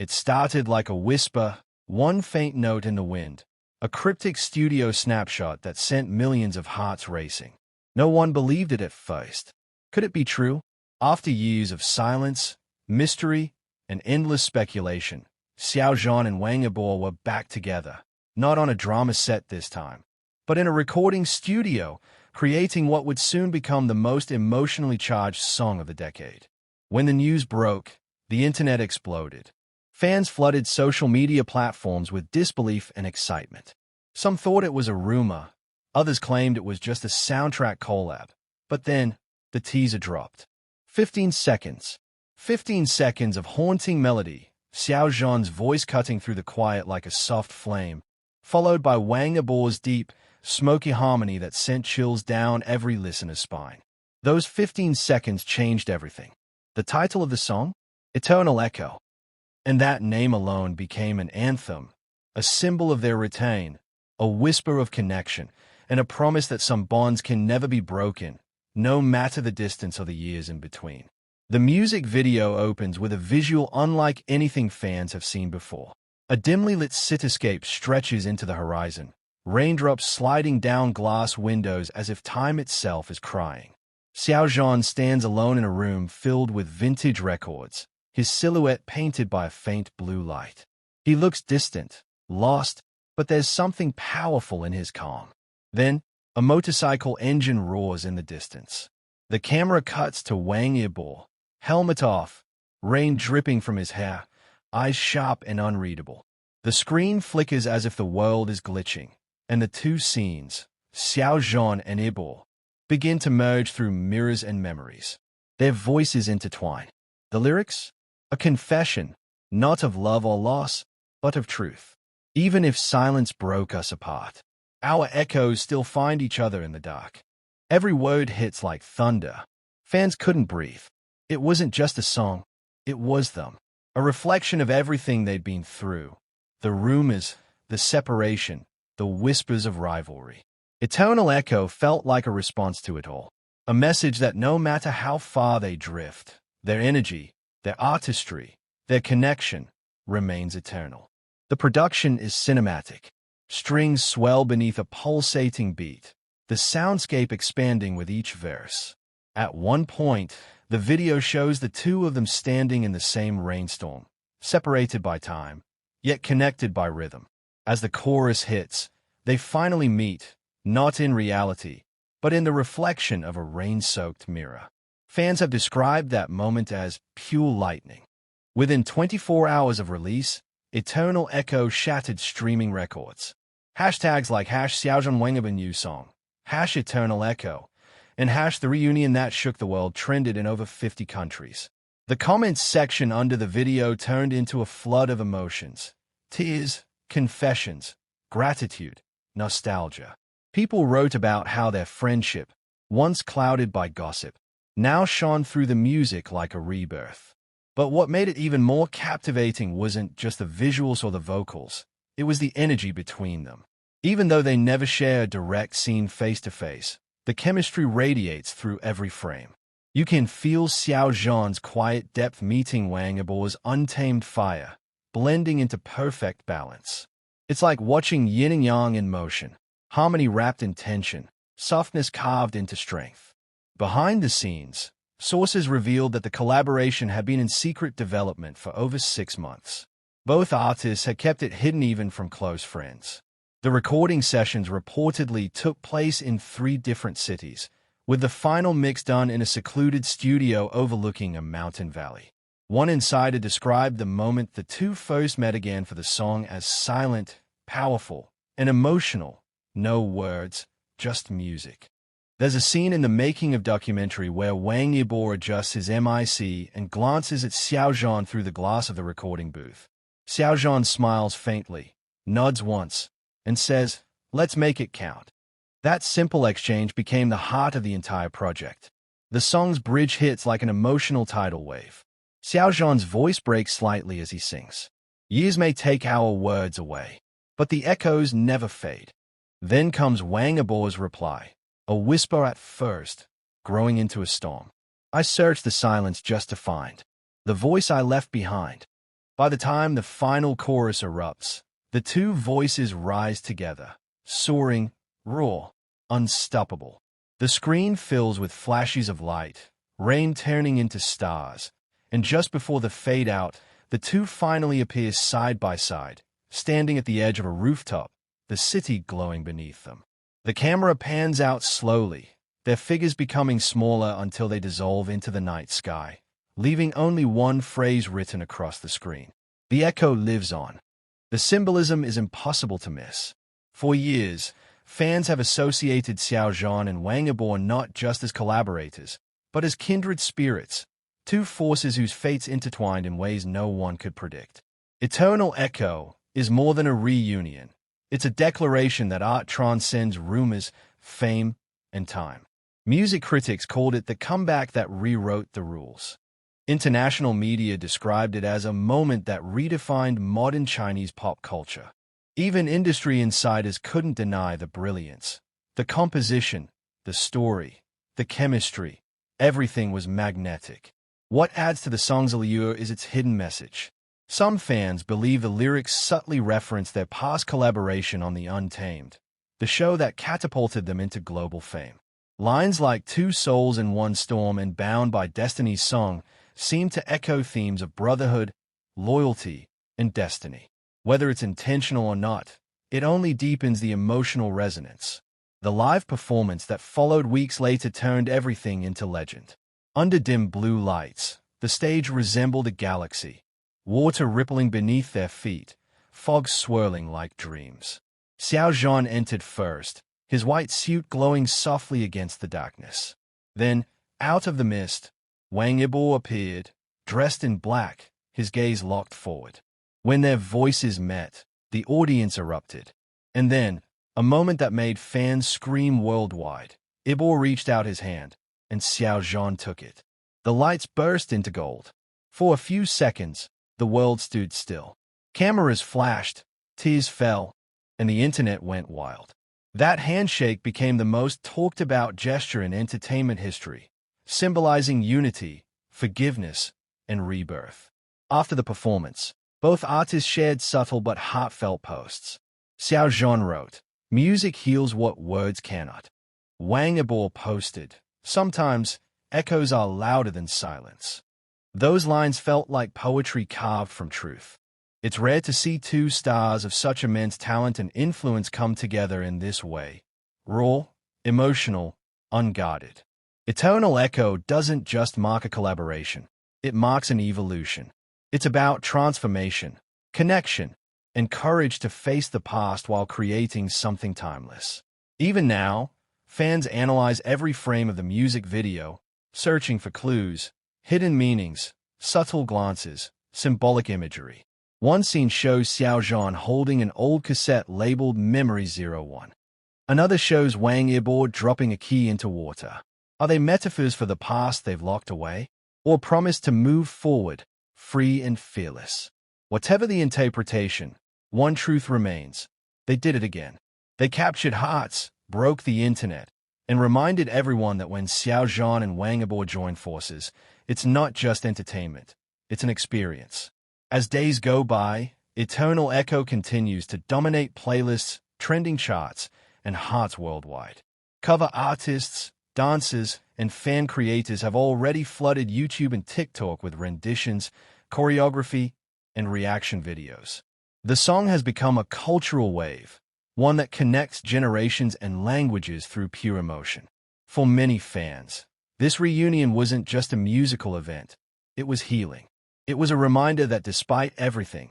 It started like a whisper, one faint note in the wind, a cryptic studio snapshot that sent millions of hearts racing. No one believed it at first. Could it be true? After years of silence, mystery, and endless speculation, Xiao Zhan and Wang Yibo were back together, not on a drama set this time, but in a recording studio, creating what would soon become the most emotionally charged song of the decade. When the news broke, the internet exploded. Fans flooded social media platforms with disbelief and excitement. Some thought it was a rumor, others claimed it was just a soundtrack collab. But then, the teaser dropped. 15 seconds. 15 seconds of haunting melody, Xiao Zhan's voice cutting through the quiet like a soft flame, followed by Wang Yibo's deep, smoky harmony that sent chills down every listener's spine. Those 15 seconds changed everything. The title of the song? Eternal Echo. And that name alone became an anthem, a symbol of their retain, a whisper of connection, and a promise that some bonds can never be broken, no matter the distance or the years in between. The music video opens with a visual unlike anything fans have seen before. A dimly lit cityscape stretches into the horizon, raindrops sliding down glass windows as if time itself is crying. Xiao Zhan stands alone in a room filled with vintage records, his silhouette painted by a faint blue light. He looks distant, lost, but there's something powerful in his calm. Then, a motorcycle engine roars in the distance. The camera cuts to Wang Yibo, helmet off, rain dripping from his hair, eyes sharp and unreadable. The screen flickers as if the world is glitching, and the two scenes, Xiao Zhan and Yibo, begin to merge through mirrors and memories. Their voices intertwine. The lyrics? A confession, not of love or loss, but of truth. Even if silence broke us apart, our echoes still find each other in the dark. Every word hits like thunder. Fans couldn't breathe. It wasn't just a song, it was them. A reflection of everything they'd been through. The rumors, the separation, the whispers of rivalry. Eternal Echo felt like a response to it all. A message that no matter how far they drift, their energy, their artistry, their connection, remains eternal. The production is cinematic. Strings swell beneath a pulsating beat, the soundscape expanding with each verse. At one point, the video shows the two of them standing in the same rainstorm, separated by time, yet connected by rhythm. As the chorus hits, they finally meet, not in reality, but in the reflection of a rain-soaked mirror. Fans have described that moment as pure lightning. Within 24 hours of release, Eternal Echo shattered streaming records. Hashtags like #Xiao Zhan Wang Yibo new song, #Eternal Echo, and #the reunion that shook the world trended in over 50 countries. The comments section under the video turned into a flood of emotions. Tears, confessions, gratitude, nostalgia. People wrote about how their friendship, once clouded by gossip, now shone through the music like a rebirth. But what made it even more captivating wasn't just the visuals or the vocals, it was the energy between them. Even though they never share a direct scene face-to-face, the chemistry radiates through every frame. You can feel Xiao Zhan's quiet depth meeting Wang Yibo's untamed fire, blending into perfect balance. It's like watching yin and yang in motion, harmony wrapped in tension, softness carved into strength. Behind the scenes, sources revealed that the collaboration had been in secret development for over 6 months. Both artists had kept it hidden even from close friends. The recording sessions reportedly took place in 3 different cities, with the final mix done in a secluded studio overlooking a mountain valley. One insider described the moment the two first met again for the song as silent, powerful, and emotional. No words, just music. There's a scene in the making of documentary where Wang Yibo adjusts his mic and glances at Xiao Zhan through the glass of the recording booth. Xiao Zhan smiles faintly, nods once, and says, "Let's make it count." That simple exchange became the heart of the entire project. The song's bridge hits like an emotional tidal wave. Xiao Zhan's voice breaks slightly as he sings. Years may take our words away, but the echoes never fade. Then comes Wang Yibo's reply, a whisper at first, growing into a storm. I searched the silence just to find the voice I left behind. By the time the final chorus erupts, the two voices rise together, soaring, raw, unstoppable. The screen fills with flashes of light, rain turning into stars, and just before the fade out, the two finally appear side by side, standing at the edge of a rooftop, the city glowing beneath them. The camera pans out slowly, their figures becoming smaller until they dissolve into the night sky, leaving only one phrase written across the screen. The echo lives on. The symbolism is impossible to miss. For years, fans have associated Xiao Zhan and Wang Yibo not just as collaborators, but as kindred spirits, two forces whose fates intertwined in ways no one could predict. Eternal Echo is more than a reunion. It's a declaration that art transcends rumors, fame, and time. Music critics called it the comeback that rewrote the rules. International media described it as a moment that redefined modern Chinese pop culture. Even industry insiders couldn't deny the brilliance. The composition, the story, the chemistry, everything was magnetic. What adds to the song's allure is its hidden message. Some fans believe the lyrics subtly reference their past collaboration on the Untamed, the show that catapulted them into global fame. Lines like Two Souls in One Storm and Bound by Destiny's Song seem to echo themes of brotherhood, loyalty, and destiny. Whether it's intentional or not, it only deepens the emotional resonance. The live performance that followed weeks later turned everything into legend. Under dim blue lights, the stage resembled a galaxy, water rippling beneath their feet, fog swirling like dreams. Xiao Zhan entered first, his white suit glowing softly against the darkness. Then, out of the mist, Wang Yibo appeared, dressed in black, his gaze locked forward. When their voices met, the audience erupted. And then, a moment that made fans scream worldwide. Yibo reached out his hand, and Xiao Zhan took it. The lights burst into gold. For a few seconds, the world stood still. Cameras flashed, tears fell, and the internet went wild. That handshake became the most talked-about gesture in entertainment history, symbolizing unity, forgiveness, and rebirth. After the performance, both artists shared subtle but heartfelt posts. Xiao Zhan wrote, "Music heals what words cannot." Wang Yibo posted, "Sometimes, echoes are louder than silence." Those lines felt like poetry carved from truth. It's rare to see two stars of such immense talent and influence come together in this way. Raw, emotional, unguarded. Eternal Echo doesn't just mark a collaboration. It marks an evolution. It's about transformation, connection, and courage to face the past while creating something timeless. Even now, fans analyze every frame of the music video, searching for clues, hidden meanings, subtle glances, symbolic imagery. One scene shows Xiao Zhan holding an old cassette labeled Memory 01. Another shows Wang Yibo dropping a key into water. Are they metaphors for the past they've locked away? Or promise to move forward, free and fearless? Whatever the interpretation, one truth remains. They did it again. They captured hearts, broke the internet, and reminded everyone that when Xiao Zhan and Wang Yibo join forces, it's not just entertainment, it's an experience. As days go by, Eternal Echo continues to dominate playlists, trending charts, and hearts worldwide. Cover artists, dancers, and fan creators have already flooded YouTube and TikTok with renditions, choreography, and reaction videos. The song has become a cultural wave, one that connects generations and languages through pure emotion. For many fans, this reunion wasn't just a musical event, it was healing. It was a reminder that despite everything,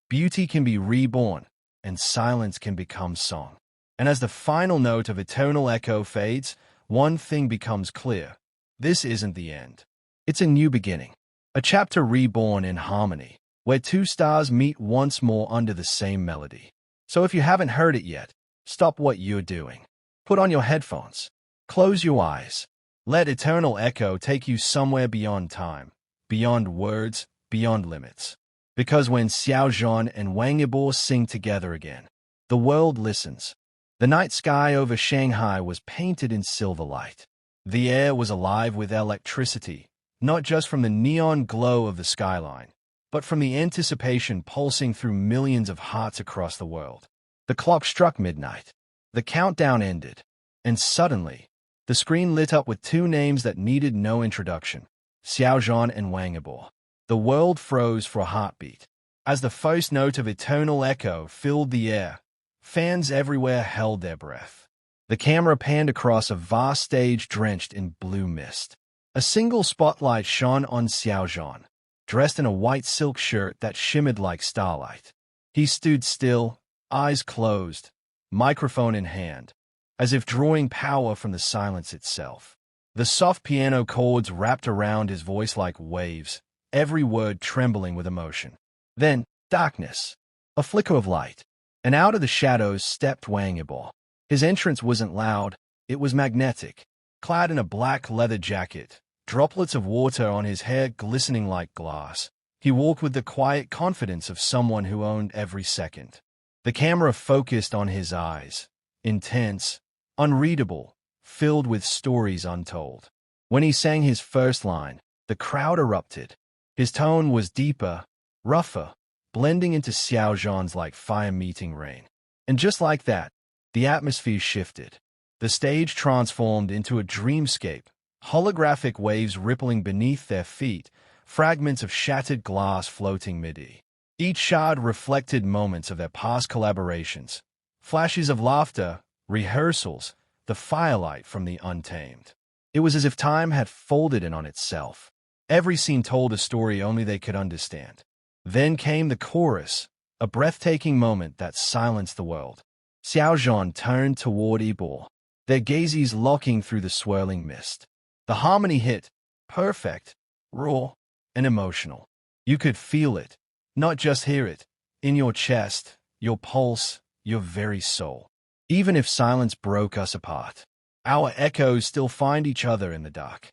beauty can be reborn and silence can become song. And as the final note of Eternal Echo fades, one thing becomes clear. This isn't the end. It's a new beginning. A chapter reborn in harmony, where two stars meet once more under the same melody. So if you haven't heard it yet, stop what you're doing. Put on your headphones. Close your eyes. Let Eternal Echo take you somewhere beyond time, beyond words, beyond limits. Because when Xiao Zhan and Wang Yibo sing together again, the world listens. The night sky over Shanghai was painted in silver light. The air was alive with electricity, not just from the neon glow of the skyline, but from the anticipation pulsing through millions of hearts across the world. The clock struck midnight. The countdown ended. And suddenly, the screen lit up with two names that needed no introduction: Xiao Zhan and Wang Yibo. The world froze for a heartbeat. As the first note of eternal echo filled the air, fans everywhere held their breath. The camera panned across a vast stage drenched in blue mist. A single spotlight shone on Xiao Zhan, dressed in a white silk shirt that shimmered like starlight. He stood still, eyes closed, microphone in hand, as if drawing power from the silence itself. The soft piano chords wrapped around his voice like waves, every word trembling with emotion. Then, darkness. A flicker of light. And out of the shadows stepped Wang Yibo. His entrance wasn't loud, it was magnetic. Clad in a black leather jacket, droplets of water on his hair glistening like glass, he walked with the quiet confidence of someone who owned every second. The camera focused on his eyes, intense, unreadable, filled with stories untold. When he sang his first line, the crowd erupted. His tone was deeper, rougher, blending into Xiao Zhan's like fire meeting rain. And just like that, the atmosphere shifted. The stage transformed into a dreamscape, holographic waves rippling beneath their feet, fragments of shattered glass floating mid-air. Each shard reflected moments of their past collaborations, flashes of laughter, rehearsals, the firelight from the Untamed. It was as if time had folded in on itself. Every scene told a story only they could understand. Then came the chorus, a breathtaking moment that silenced the world. Xiao Zhan turned toward Yibo, their gazes locking through the swirling mist. The harmony hit, perfect, raw, and emotional. You could feel it, not just hear it, in your chest, your pulse, your very soul. Even if silence broke us apart, our echoes still find each other in the dark.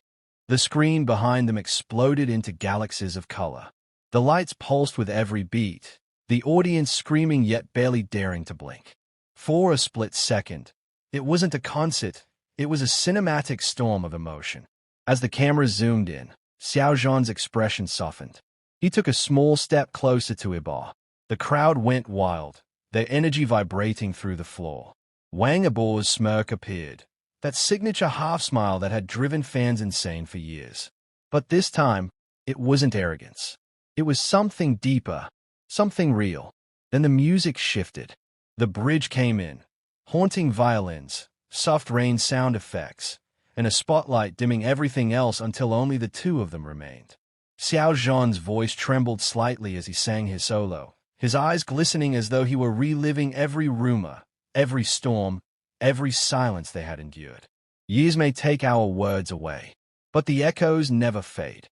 The screen behind them exploded into galaxies of color. The lights pulsed with every beat, the audience screaming yet barely daring to blink. For a split second, it wasn't a concert, it was a cinematic storm of emotion. As the camera zoomed in, Xiao Zhan's expression softened. He took a small step closer to Yibo. The crowd went wild, their energy vibrating through the floor. Wang Yibo's smirk appeared, that signature half-smile that had driven fans insane for years. But this time, it wasn't arrogance. It was something deeper, something real. Then the music shifted. The bridge came in, haunting violins, soft rain sound effects, and a spotlight dimming everything else until only the two of them remained. Xiao Zhan's voice trembled slightly as he sang his solo, his eyes glistening as though he were reliving every rumor, every storm, every silence they had endured. Years may take our words away, but the echoes never fade.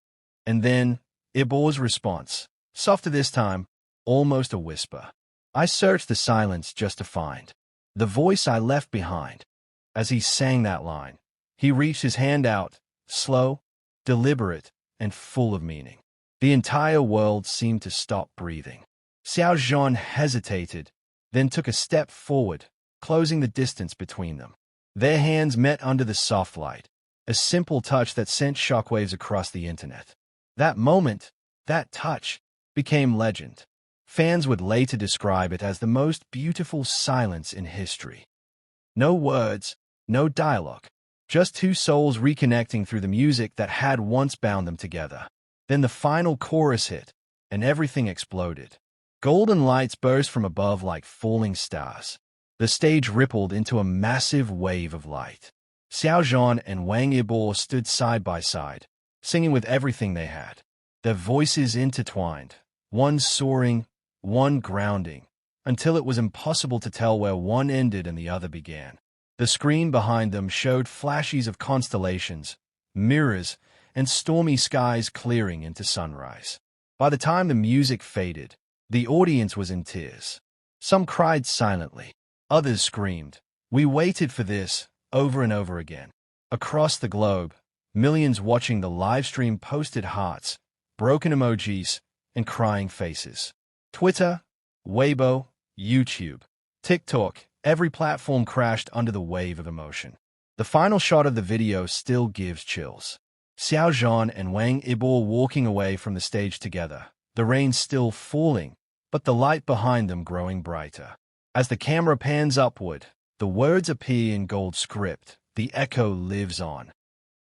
And then, Yibo's response, softer this time, almost a whisper. I searched the silence just to find the voice I left behind. As he sang that line, he reached his hand out, slow, deliberate, and full of meaning. The entire world seemed to stop breathing. Xiao Zhan hesitated, then took a step forward, closing the distance between them. Their hands met under the soft light, a simple touch that sent shockwaves across the internet. That moment, that touch, became legend. Fans would later describe it as the most beautiful silence in history. No words, no dialogue, just two souls reconnecting through the music that had once bound them together. Then the final chorus hit, and everything exploded. Golden lights burst from above like falling stars. The stage rippled into a massive wave of light. Xiao Zhan and Wang Yibo stood side by side, singing with everything they had. Their voices intertwined, one soaring, one grounding, until it was impossible to tell where one ended and the other began. The screen behind them showed flashes of constellations, mirrors, and stormy skies clearing into sunrise. By the time the music faded, the audience was in tears. Some cried silently. Others screamed. We waited for this, over and over again. Across the globe, millions watching the live stream posted hearts, broken emojis, and crying faces. Twitter, Weibo, YouTube, TikTok, every platform crashed under the wave of emotion. The final shot of the video still gives chills. Xiao Zhan and Wang Yibo walking away from the stage together, the rain still falling, but the light behind them growing brighter. As the camera pans upward, the words appear in gold script. The echo lives on.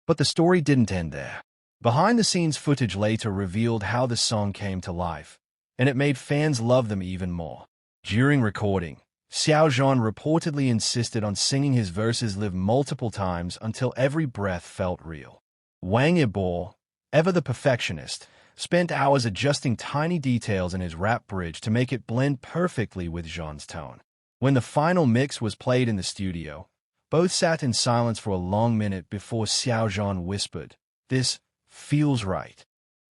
But the story didn't end there. Behind-the-scenes footage later revealed how the song came to life, and it made fans love them even more. During recording, Xiao Zhan reportedly insisted on singing his verses live multiple times until every breath felt real. Wang Yibo, ever the perfectionist, spent hours adjusting tiny details in his rap bridge to make it blend perfectly with Zhan's tone. When the final mix was played in the studio, both sat in silence for a long minute before Xiao Zhan whispered, "This feels right."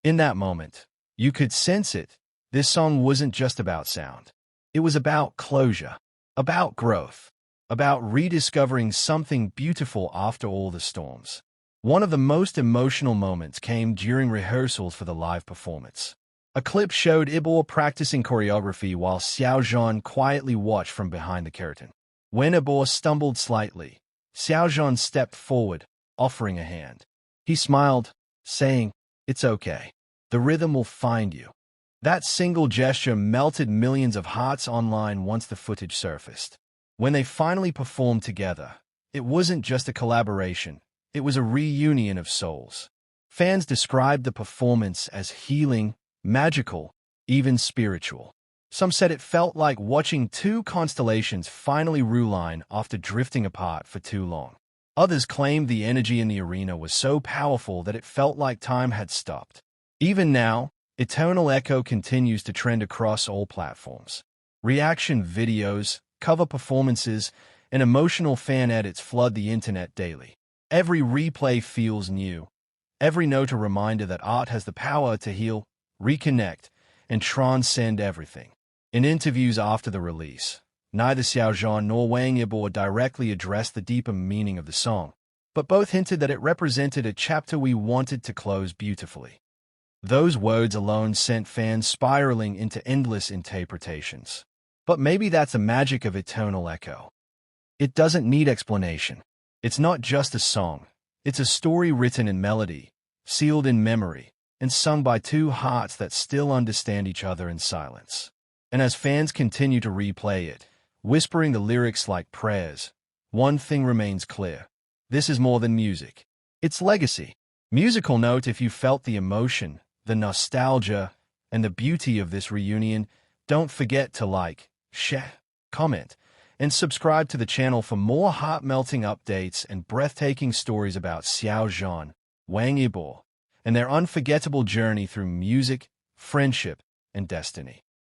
In that moment, you could sense it. This song wasn't just about sound. It was about closure, about growth, about rediscovering something beautiful after all the storms. One of the most emotional moments came during rehearsals for the live performance. A clip showed Yibo practicing choreography while Xiao Zhan quietly watched from behind the curtain. When Yibo stumbled slightly, Xiao Zhan stepped forward, offering a hand. He smiled, saying, "It's okay. The rhythm will find you." That single gesture melted millions of hearts online once the footage surfaced. When they finally performed together, it wasn't just a collaboration, it was a reunion of souls. Fans described the performance as healing, magical, even spiritual. Some said it felt like watching two constellations finally realign after drifting apart for too long. Others claimed the energy in the arena was so powerful that it felt like time had stopped. Even now, Eternal Echo continues to trend across all platforms. Reaction videos, cover performances, and emotional fan edits flood the internet daily. Every replay feels new, every note a reminder that art has the power to heal, reconnect, and transcend everything. In interviews after the release, neither Xiao Zhan nor Wang Yibo directly addressed the deeper meaning of the song, but both hinted that it represented a chapter we wanted to close beautifully. Those words alone sent fans spiraling into endless interpretations. But maybe that's the magic of Eternal Echo. It doesn't need explanation. It's not just a song. It's a story written in melody, sealed in memory, and sung by two hearts that still understand each other in silence. And as fans continue to replay it, whispering the lyrics like prayers, one thing remains clear. This is more than music. It's legacy. Musical note: if you felt the emotion, the nostalgia, and the beauty of this reunion, don't forget to like, share, comment, and subscribe to the channel for more heart-melting updates and breathtaking stories about Xiao Zhan, Wang Yibo, and their unforgettable journey through music, friendship, and destiny.